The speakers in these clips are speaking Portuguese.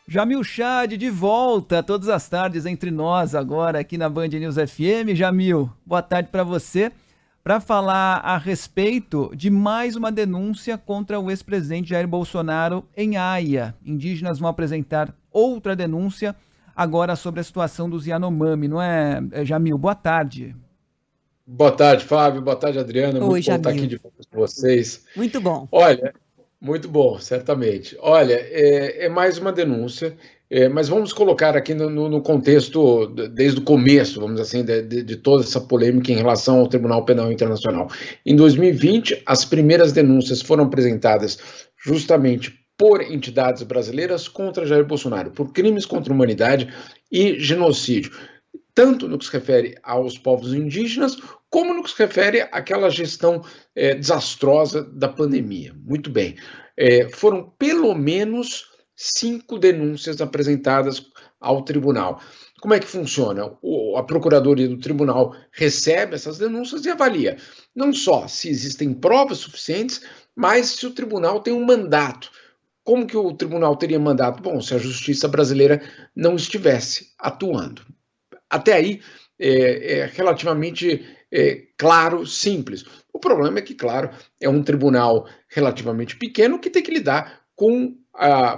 Jamil Chad de volta todas as tardes entre nós agora aqui na Band News FM. Jamil, boa tarde para você. Para falar a respeito de mais uma denúncia contra o ex-presidente Jair Bolsonaro em Haia. Indígenas vão apresentar outra denúncia agora sobre a situação dos Yanomami, não é, Jamil? Boa tarde. Boa tarde, Fábio. Boa tarde, Adriana. Oi, Muito bom estar aqui Jamil. de volta com vocês. Muito bom. Olha, muito bom, certamente. Olha, é mais uma denúncia, mas vamos colocar aqui no contexto, desde o começo, vamos dizer assim, de toda essa polêmica em relação ao Tribunal Penal Internacional. Em 2020, as primeiras denúncias foram apresentadas justamente por entidades brasileiras contra Jair Bolsonaro, por crimes contra a humanidade e genocídio, tanto no que se refere aos povos indígenas, como no que se refere àquela gestão desastrosa da pandemia. Muito bem. Foram pelo menos 5 denúncias apresentadas ao tribunal. Como é que funciona? A Procuradoria do Tribunal recebe essas denúncias e avalia não só se existem provas suficientes, mas se o tribunal tem um mandato. Como que o tribunal teria mandato? Bom, se a justiça brasileira não estivesse atuando. Até aí é relativamente claro, simples. O problema é que, claro, é um tribunal relativamente pequeno que tem que lidar com,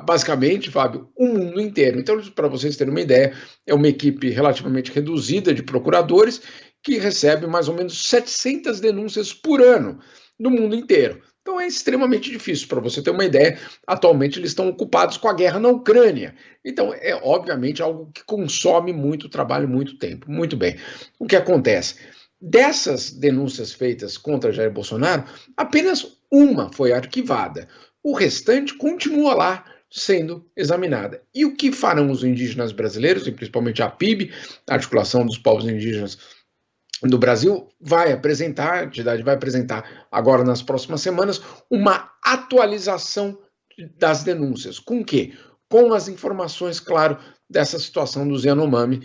basicamente, Fábio, o mundo inteiro. Então, para vocês terem uma ideia, é uma equipe relativamente reduzida de procuradores que recebe mais ou menos 700 denúncias por ano no mundo inteiro. Então é extremamente difícil. Para você ter uma ideia, atualmente eles estão ocupados com a guerra na Ucrânia. Então é obviamente algo que consome muito trabalho, muito tempo. Muito bem. O que acontece? Dessas denúncias feitas contra Jair Bolsonaro, apenas uma foi arquivada. O restante continua lá sendo examinada. E o que farão os indígenas brasileiros, e principalmente a APIB, a Articulação dos Povos Indígenas do Brasil, a entidade vai apresentar agora nas próximas semanas uma atualização das denúncias. Com o quê? Com as informações, claro, dessa situação dos Yanomami,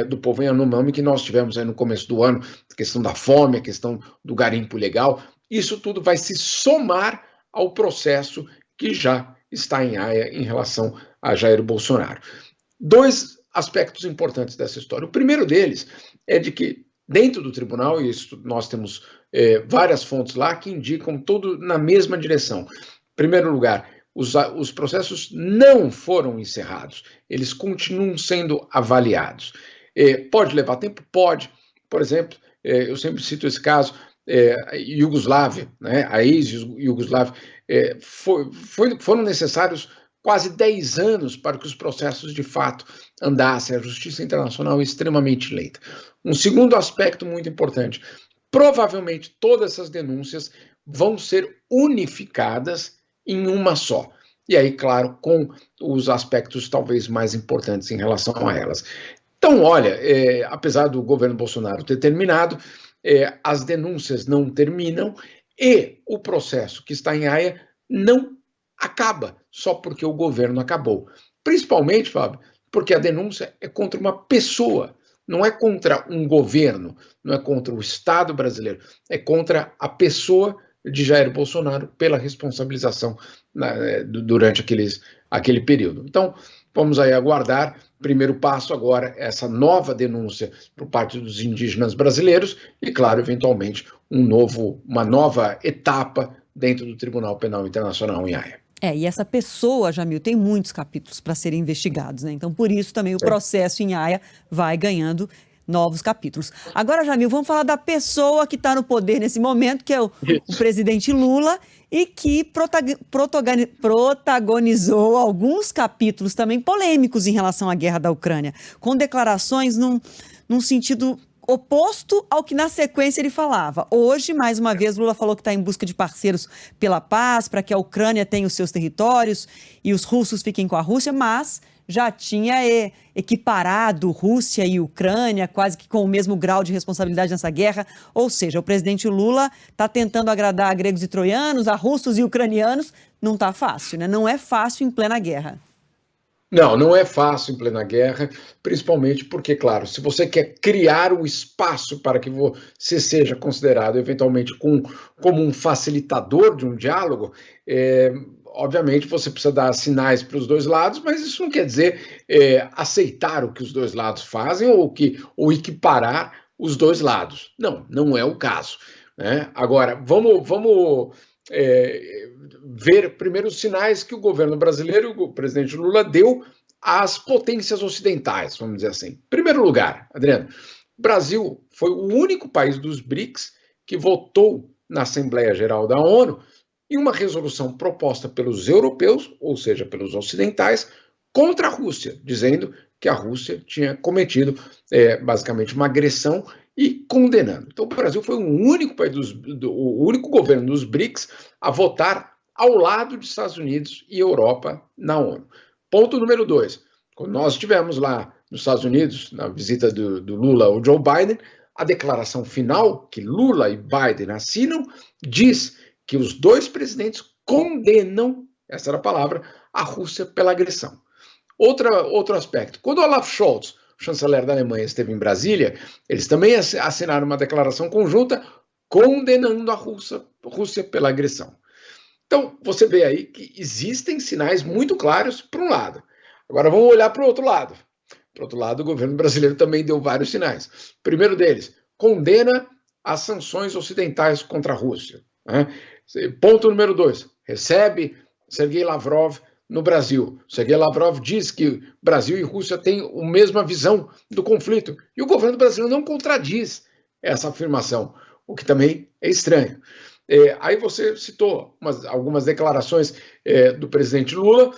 do povo Yanomami, que nós tivemos aí no começo do ano, a questão da fome, a questão do garimpo ilegal. Isso tudo vai se somar ao processo que já está em Haia em relação a Jair Bolsonaro. 2 aspectos importantes dessa história. O primeiro deles é de que dentro do tribunal, e isso nós temos várias fontes lá que indicam tudo na mesma direção. Em primeiro lugar, os processos não foram encerrados, eles continuam sendo avaliados. Pode levar tempo? Pode. Por exemplo, eu sempre cito esse caso, Iugoslávia, né, a ex-Iugoslávia, foram necessários quase 10 anos para que os processos de fato andassem. A justiça internacional é extremamente lenta. Um segundo aspecto muito importante: provavelmente todas essas denúncias vão ser unificadas em uma só. E aí, claro, com os aspectos talvez mais importantes em relação a elas. Então, olha, apesar do governo Bolsonaro ter terminado, as denúncias não terminam e o processo que está em Haia não acaba só porque o governo acabou. Principalmente, Fábio, porque a denúncia é contra uma pessoa, não é contra um governo, não é contra o Estado brasileiro, é contra a pessoa de Jair Bolsonaro pela responsabilização durante aquele período. Então, vamos aí aguardar. Primeiro passo agora, essa nova denúncia por parte dos indígenas brasileiros e, claro, eventualmente, uma nova etapa dentro do Tribunal Penal Internacional em Haia. E essa pessoa, Jamil, tem muitos capítulos para serem investigados, né? Então, por isso também o processo em Haia vai ganhando novos capítulos. Agora, Jamil, vamos falar da pessoa que está no poder nesse momento, que é o presidente Lula, e que protagonizou alguns capítulos também polêmicos em relação à guerra da Ucrânia, com declarações num sentido oposto ao que na sequência ele falava. Hoje, mais uma vez, Lula falou que está em busca de parceiros pela paz, para que a Ucrânia tenha os seus territórios e os russos fiquem com a Rússia, mas já tinha equiparado Rússia e Ucrânia quase que com o mesmo grau de responsabilidade nessa guerra. Ou seja, o presidente Lula está tentando agradar a gregos e troianos, a russos e ucranianos. Não está fácil, né? Não é fácil em plena guerra. Não, não é fácil em plena guerra, principalmente porque, claro, se você quer criar um espaço para que você seja considerado eventualmente como um facilitador de um diálogo, obviamente, você precisa dar sinais para os dois lados, mas isso não quer dizer aceitar o que os dois lados fazem ou equiparar os dois lados. Não, não é o caso, né? Agora, vamos ver primeiro os sinais que o governo brasileiro, o presidente Lula, deu às potências ocidentais, vamos dizer assim. Em primeiro lugar, Adriano, o Brasil foi o único país dos BRICS que votou na Assembleia Geral da ONU em uma resolução proposta pelos europeus, ou seja, pelos ocidentais, contra a Rússia, dizendo que a Rússia tinha cometido basicamente uma agressão e condenando. Então, o Brasil foi o único país o único governo dos BRICS a votar ao lado dos Estados Unidos e Europa na ONU. Ponto número 2. Quando nós estivemos lá nos Estados Unidos, na visita do Lula ao Joe Biden, a declaração final que Lula e Biden assinam diz que os dois presidentes condenam, essa era a palavra, a Rússia pela agressão. Outro aspecto, quando Olaf Scholz, o chanceler da Alemanha, esteve em Brasília, eles também assinaram uma declaração conjunta condenando a Rússia pela agressão. Então, você vê aí que existem sinais muito claros para um lado. Agora vamos olhar para o outro lado. Por outro lado, o governo brasileiro também deu vários sinais. O primeiro deles, condena as sanções ocidentais contra a Rússia, né? Ponto número 2, recebe Sergei Lavrov no Brasil. Sergei Lavrov diz que Brasil e Rússia têm a mesma visão do conflito. E o governo brasileiro não contradiz essa afirmação, o que também é estranho. Aí você citou algumas declarações do presidente Lula,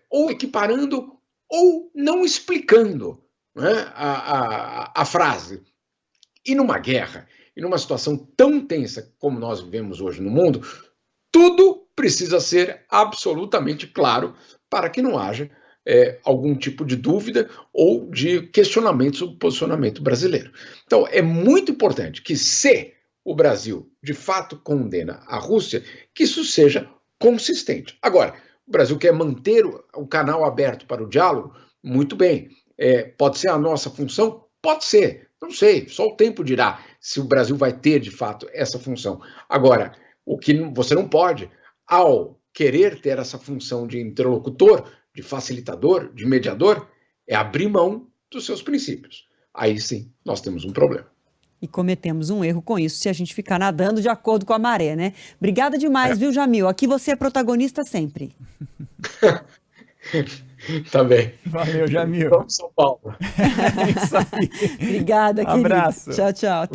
ou equiparando ou não explicando, né, a frase. E numa guerra, e numa situação tão tensa como nós vivemos hoje no mundo, tudo precisa ser absolutamente claro para que não haja algum tipo de dúvida ou de questionamento sobre o posicionamento brasileiro. Então, é muito importante que, se o Brasil de fato condena a Rússia, que isso seja consistente. Agora, o Brasil quer manter o canal aberto para o diálogo? Muito bem. Pode ser a nossa função? Pode ser. Não sei, só o tempo dirá se o Brasil vai ter, de fato, essa função. Agora, o que você não pode, ao querer ter essa função de interlocutor, de facilitador, de mediador, é abrir mão dos seus princípios. Aí sim, nós temos um problema. E cometemos um erro com isso, se a gente ficar nadando de acordo com a maré, né? Obrigada demais, viu, Jamil? Aqui você é protagonista sempre. Tá bem. Valeu, Jamil. Vamos, São Paulo. É isso aí. Obrigada, querido. Abraço. Tchau, tchau. Até